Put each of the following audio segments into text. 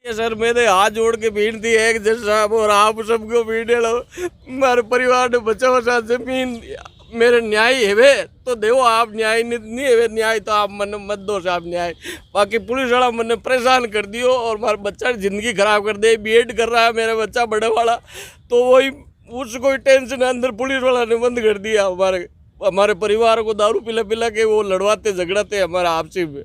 Sir मैंने हाथ जोड़ के विनती है कि जज साहब और आप सबको वीडियो लो, हमारे परिवार ने बचा बचा जमीन मेरे न्याय है तो देवो आप, न्याय नहीं है न्याय तो आप मन मत दो साहब न्याय। बाकी पुलिस वाला मैंने परेशान कर दियो और हमारे बच्चा की ज़िंदगी ख़राब कर दे। बीएड कर रहा है मेरा बच्चा बड़े वाला, तो वही उसको ही टेंशन अंदर पुलिस वाला ने बंद कर दिया। हमारे परिवार को दारू पिला पिला के वो लड़वाते झगड़ाते हमारे आपसी में,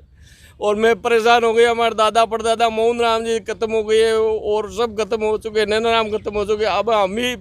और मैं परेशान हो गया। हमारे दादा परदादा मोहन राम जी खत्म हो गए और सब खत्म हो चुके, नैना राम खत्म हो चुके। अब हम ही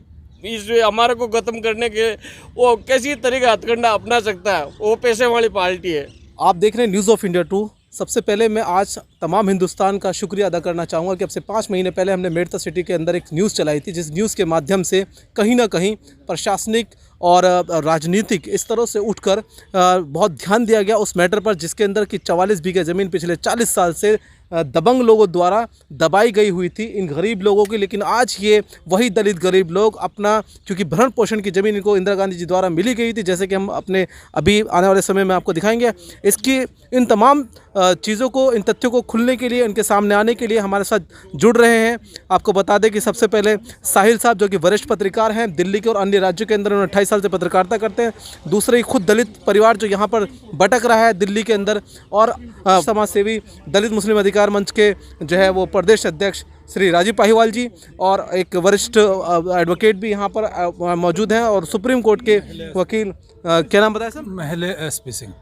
इस हमारे को खत्म करने के वो कैसी तरीका हथकंडा अपना सकता है, वो पैसे वाली पार्टी है। आप देख रहे हैं न्यूज़ ऑफ इंडिया 2। सबसे पहले मैं आज तमाम हिंदुस्तान का शुक्रिया अदा करना चाहूँगा कि अब से 5 महीने पहले हमने मेड़ता सिटी के अंदर एक न्यूज़ चलाई थी, जिस न्यूज़ के माध्यम से कहीं ना कहीं प्रशासनिक और राजनीतिक इस तरह से उठकर बहुत ध्यान दिया गया उस मैटर पर, जिसके अंदर कि 44 बीघे ज़मीन पिछले 40 साल से दबंग लोगों द्वारा दबाई गई हुई थी इन गरीब लोगों की। लेकिन आज ये वही दलित गरीब लोग अपना, क्योंकि भरण पोषण की ज़मीन इनको इंदिरा गांधी जी द्वारा मिली गई थी, जैसे कि हम अपने अभी आने वाले समय में आपको दिखाएंगे। इसकी इन तमाम चीज़ों को, इन तथ्यों को खुलने के लिए, इनके सामने आने के लिए हमारे साथ जुड़ रहे हैं। आपको बता दें कि सबसे पहले साहिल साहब, जो कि वरिष्ठ पत्रकार हैं, दिल्ली के और अन्य राज्यों के अंदर उन्होंने 28 साल से पत्रकारिता करते हैं। दूसरे ही खुद दलित परिवार जो यहाँ पर भटक रहा है दिल्ली के अंदर, और समाज सेवी दलित मुस्लिम अधिकार मंच के जो है वो प्रदेश अध्यक्ष श्री राजीव पाहीवाल जी, और एक वरिष्ठ एडवोकेट भी यहाँ पर मौजूद हैं, और सुप्रीम कोर्ट के वकील क्या नाम बताया सर? महले एसपी सिंह।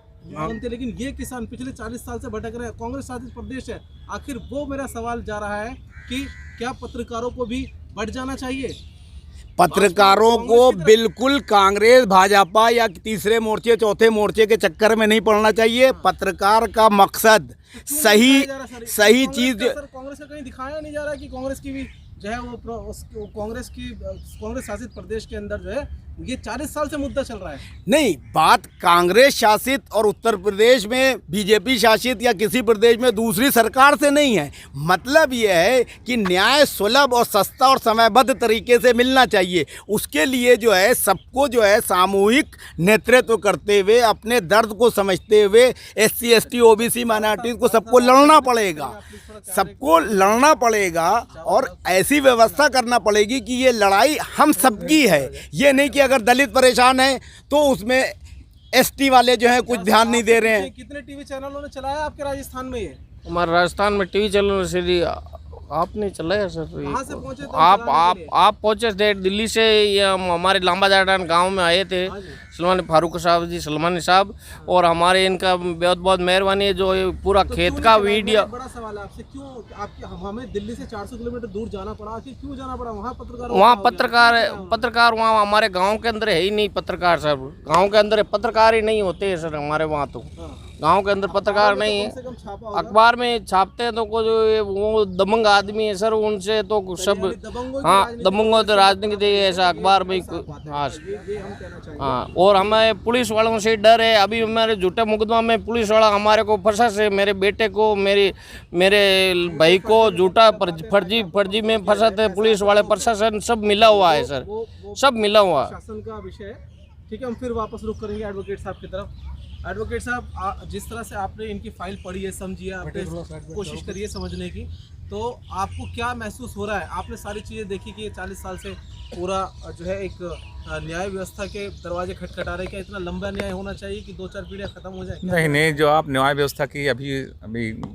लेकिन ये किसान पिछले 40 साल से भटक रहे हैं, कांग्रेस शासित प्रदेश है। आखिर वो मेरा सवाल जा रहा है कि क्या पत्रकारों को भी बढ़ जाना चाहिए? पत्रकारों को बिल्कुल कांग्रेस भाजपा या तीसरे मोर्चे चौथे मोर्चे के चक्कर में नहीं पड़ना चाहिए। पत्रकार का मकसद सही चीज। कांग्रेस का कहीं दिखाया नहीं जा रहा है कि कांग्रेस की भी जो है वो कांग्रेस शासित प्रदेश के अंदर जो है ये 40 साल से मुद्दा चल रहा है। नहीं, बात कांग्रेस शासित और उत्तर प्रदेश में बीजेपी शासित या किसी प्रदेश में दूसरी सरकार से नहीं है। मतलब यह है कि न्याय सुलभ और सस्ता और समयबद्ध तरीके से मिलना चाहिए। उसके लिए जो है सबको जो है सामूहिक नेतृत्व करते हुए, अपने दर्द को समझते हुए SC ST OBC माइनॉरिटीज को सबको लड़ना पड़ेगा, सबको लड़ना पड़ेगा, और ऐसी व्यवस्था करना पड़ेगी कि ये लड़ाई हम सबकी है। ये नहीं कि अगर दलित परेशान है तो उसमें ST वाले जो हैं कुछ ध्यान नहीं दे रहे हैं। कितने टीवी चैनलों ने चलाया आपके राजस्थान में? ये हमारे राजस्थान में टीवी चैनल से आपने चलाया सर? कहाँ से पहुंचे थे? आप पहुंचे थे दिल्ली से, ये हमारे लांबा जाटान गांव में आए थे सलमान फारूक साहब जी, सलमानी साहब, और हमारे इनका बहुत बहुत मेहरबानी है जो ये पूरा खेत का वीडियो। बड़ा सवाल है आपसे, क्यों हमें दिल्ली से 400 किलोमीटर दूर जाना पड़ा? आखिर क्यों जाना पड़ा? वहाँ पत्रकार वहाँ हमारे गाँव के अंदर है ही नहीं पत्रकार सर। गाँव के अंदर पत्रकार ही नहीं होते हैं सर हमारे वहाँ, तो गांव के अंदर पत्रकार नहीं है। अखबार में छापते हैं तो वो दबंग आदमी है सर, उनसे तो सब, हाँ दबंगों तो राजनीति ऐसा अखबार में। हाँ, और हमें पुलिस वालों से डर है। अभी हमारे झूठे मुकदमा में पुलिस वाला हमारे को फंसा से, मेरे बेटे को, मेरे भाई को झूठा फर्जी में फंसा थे पुलिस वाले। प्रशासन सब मिला हुआ है सर, सब मिला हुआ है। शासन का विषय है। ठीक है, हम फिर वापस रुक करेंगे एडवोकेट साहब की तरफ। एडवोकेट साहब, जिस तरह से आपने इनकी फाइल पढ़ी है, समझी है, आपने कोशिश करी है समझने की, तो आपको क्या महसूस हो रहा है? आपने सारी चीज़ें देखी कि 40 साल से पूरा जो है एक न्याय व्यवस्था के दरवाजे खटखटा रहे। क्या इतना लंबा न्याय होना चाहिए कि 2-4 पीढ़ियाँ खत्म हो जाए? नहीं, जो आप न्याय व्यवस्था की अभी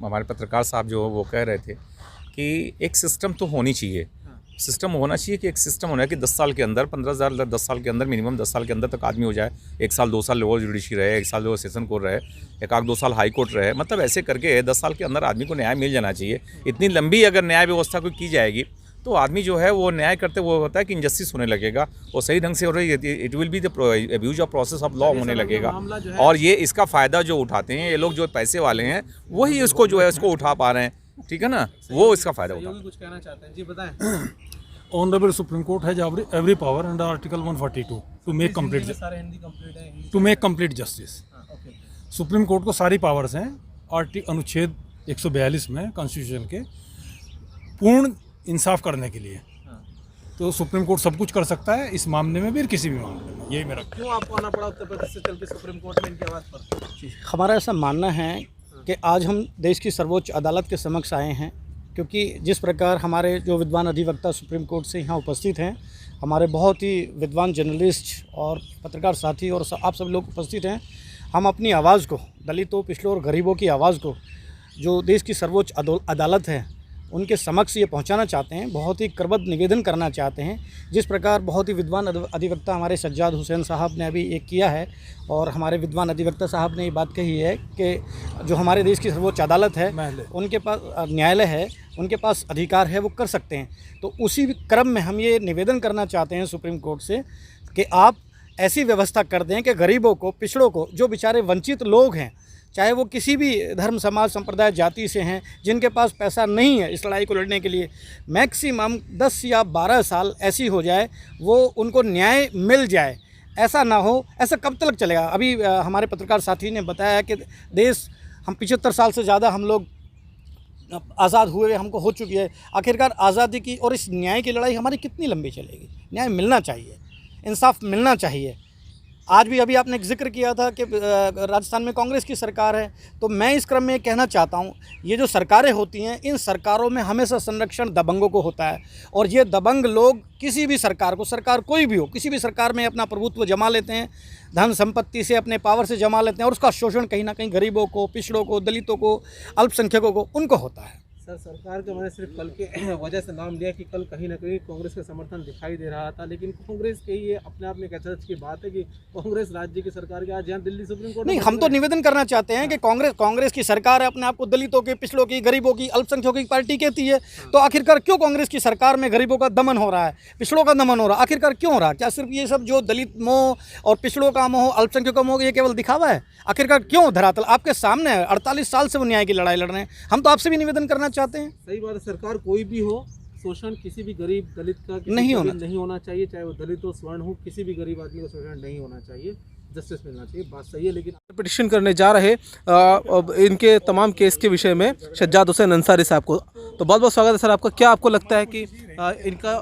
हमारे पत्रकार साहब जो वो कह रहे थे कि एक सिस्टम तो होनी चाहिए। सिस्टम होना चाहिए कि एक सिस्टम होना है कि 10 साल के अंदर 15,000 10 साल के अंदर मिनिमम 10 साल के अंदर तक आदमी हो जाए। 1 साल 2 साल लोअर जुडिशरी रहे, 1 साल लोअर सेशन कोर्ट रहे, 1-2 साल हाई कोर्ट रहे। मतलब ऐसे करके 10 साल के अंदर आदमी को न्याय मिल जाना चाहिए। इतनी लंबी अगर न्याय व्यवस्था को की जाएगी तो आदमी जो है वो न्याय करते वो होता है कि इंजस्टिस होने लगेगा, और सही ढंग से हो रही है। It will be the abuse of process of law होने लगेगा, और ये इसका फ़ायदा जो उठाते हैं ये लोग जो पैसे वाले हैं वही इसको जो है इसको उठा पा रहे हैं। ठीक है ना, वो इसका फ़ायदा उठा। कुछ कहना चाहते हैं जी, बताएं। Honorable Supreme Court has every power under Article 142 to make complete justice. Supreme court को सारी पावर्स हैं अनुच्छेद 142 में कॉन्स्टिट्यूशन के पूर्ण इंसाफ करने के लिए। तो सुप्रीम कोर्ट सब कुछ कर सकता है इस मामले में भी और किसी भी मामले में। यही मेरा। क्यों आपको आना पड़ा उत्तर प्रदेश से चल के सुप्रीम कोर्ट में इनकी आवाज़ पर? हमारा ऐसा मानना है कि आज हम देश की सर्वोच्च अदालत के समक्ष आए हैं क्योंकि जिस प्रकार हमारे जो विद्वान अधिवक्ता सुप्रीम कोर्ट से यहाँ उपस्थित हैं, हमारे बहुत ही विद्वान जर्नलिस्ट और पत्रकार साथी और आप सब लोग उपस्थित हैं, हम अपनी आवाज़ को, दलितों, पिछड़ों और गरीबों की आवाज़ को जो देश की सर्वोच्च अदालत है उनके समक्ष ये पहुंचाना चाहते हैं, बहुत ही करबद्ध निवेदन करना चाहते हैं। जिस प्रकार बहुत ही विद्वान अधिवक्ता हमारे सज्जाद हुसैन साहब ने अभी एक किया है और हमारे विद्वान अधिवक्ता साहब ने ये बात कही है कि जो हमारे देश की सर्वोच्च अदालत है, उनके पास न्यायालय है, उनके पास अधिकार है, वो कर सकते हैं। तो उसी क्रम में हम ये निवेदन करना चाहते हैं सुप्रीम कोर्ट से कि आप ऐसी व्यवस्था कर दें कि गरीबों को, पिछड़ों को, जो बेचारे वंचित लोग हैं, चाहे वो किसी भी धर्म, समाज, संप्रदाय, जाति से हैं, जिनके पास पैसा नहीं है इस लड़ाई को लड़ने के लिए, मैक्सिमम 10 या 12 साल ऐसी हो जाए वो उनको न्याय मिल जाए। ऐसा ना हो, ऐसा कब तक चलेगा? अभी हमारे पत्रकार साथी ने बताया कि देश, हम 75 साल से ज़्यादा हम लोग आज़ाद हुए हमको हो चुकी है। आखिरकार आज़ादी की और इस न्याय की लड़ाई हमारी कितनी लंबी चलेगी? न्याय मिलना चाहिए, इंसाफ मिलना चाहिए। आज भी अभी आपने जिक्र किया था कि राजस्थान में कांग्रेस की सरकार है, तो मैं इस क्रम में कहना चाहता हूँ, ये जो सरकारें होती हैं, इन सरकारों में हमेशा संरक्षण दबंगों को होता है और ये दबंग लोग किसी भी सरकार को, सरकार कोई भी हो, किसी भी सरकार में अपना प्रभुत्व जमा लेते हैं, धन संपत्ति से, अपने पावर से जमा लेते हैं और उसका शोषण कहीं ना कहीं गरीबों को, पिछड़ों को, दलितों को, अल्पसंख्यकों को, उनको होता है। सर, सरकार का मैंने सिर्फ कल के वजह से नाम लिया कि कल कहीं ना कहीं कांग्रेस का समर्थन दिखाई दे रहा था, लेकिन कांग्रेस के ये अपने आप में एक अचरज की बात है कि कांग्रेस राज्य की सरकार के आज यहाँ दिल्ली सुप्रीम कोर्ट नहीं, हम तो निवेदन करना चाहते हैं कि कांग्रेस की सरकार है, अपने आप को दलितों की, पिछड़ों की, गरीबों की, अल्पसंख्यकों की पार्टी कहती है, तो आखिरकार क्यों कांग्रेस की सरकार में गरीबों का दमन हो रहा है, पिछड़ों का दमन हो रहा है? आखिरकार क्यों हो रहा है? क्या सिर्फ ये सब जो दलित मोह और पिछड़ों का मोह, अल्पसंख्यकों का मोह, ये केवल दिखावा है? आखिरकार क्यों? धरातल आपके सामने है, 48 साल से वो न्याय की लड़ाई लड़ रहे हैं। हम तो आपसे भी निवेदन करना चाहते हैं। सही बात है, सरकार कोई भी हो, शोषण किसी भी गरीब दलित का नहीं होना चाहिए, चाहे वो दलित हो, स्वर्ण हो, किसी भी गरीब आदमी को शोषण नहीं होना चाहिए, जस्टिस मिलना चाहिए। बात सही है, लेकिन पिटिशन करने जा रहे इनके तमाम केस के विषय में सज्जाद हुसैन अंसारी साहब को, तो बहुत बहुत स्वागत है सर आपका। क्या आपको लगता है कि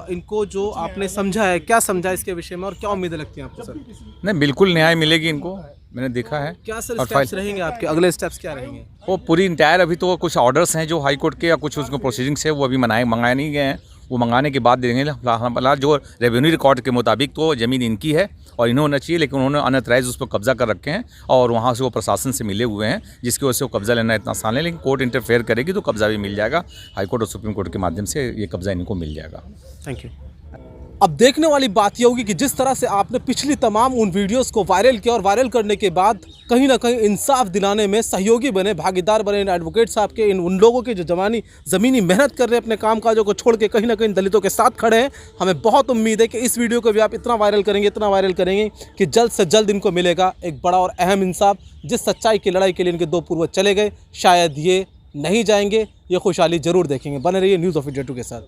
इनको जो आपने समझा है, क्या समझा इसके विषय में और क्या उम्मीदें लगती हैं आपको सर? नहीं, बिल्कुल न्याय मिलेगी इनको, मैंने देखा है। क्या सर स्टेप्स रहेंगे आपके, अगले स्टेप्स क्या रहेंगे? वो पूरी इंटायर, अभी तो कुछ ऑर्डर्स हैं जो हाई कोर्ट के या कुछ उसको प्रोसीडिंग्स है, वो अभी मंगाए नहीं गए हैं, वो मंगाने के बाद देंगे। फिलहाल जो रेवेन्यू रिकॉर्ड के मुताबिक तो ज़मीन इनकी है और इन्हें होना चाहिए, लेकिन उन्होंने अनअथराइज उस पर कब्जा कर रखे हैं और वहाँ से वो प्रशासन से मिले हुए हैं, जिसकी वजह से वो कब्जा लेना इतना आसान है। लेकिन कोर्ट इंटरफेयर करेगी तो कब्जा भी मिल जाएगा, हाई कोर्ट और सुप्रीम कोर्ट के माध्यम से ये कब्जा इनको मिल जाएगा। Thank you. अब देखने वाली बात यह होगी कि जिस तरह से आपने पिछली तमाम उन वीडियोस को वायरल किया और वायरल करने के बाद कहीं ना कहीं इंसाफ दिलाने में सहयोगी बने, भागीदार बने इन एडवोकेट साहब के, उन लोगों के जो ज़मीनी मेहनत कर रहे हैं, अपने काम काजों को छोड़ के कहीं ना कहीं दलितों के साथ खड़े हैं। हमें बहुत उम्मीद है कि इस वीडियो को भी आप इतना वायरल करेंगे कि जल्द से जल्द इनको मिलेगा एक बड़ा और अहम इंसाफ। जिस सच्चाई की लड़ाई के लिए इनके 2 पूर्वज चले गए, शायद ये नहीं जाएंगे, ये खुशहाली जरूर देखेंगे। बने रहिए न्यूज़ ऑफ इंडिया 2 के साथ।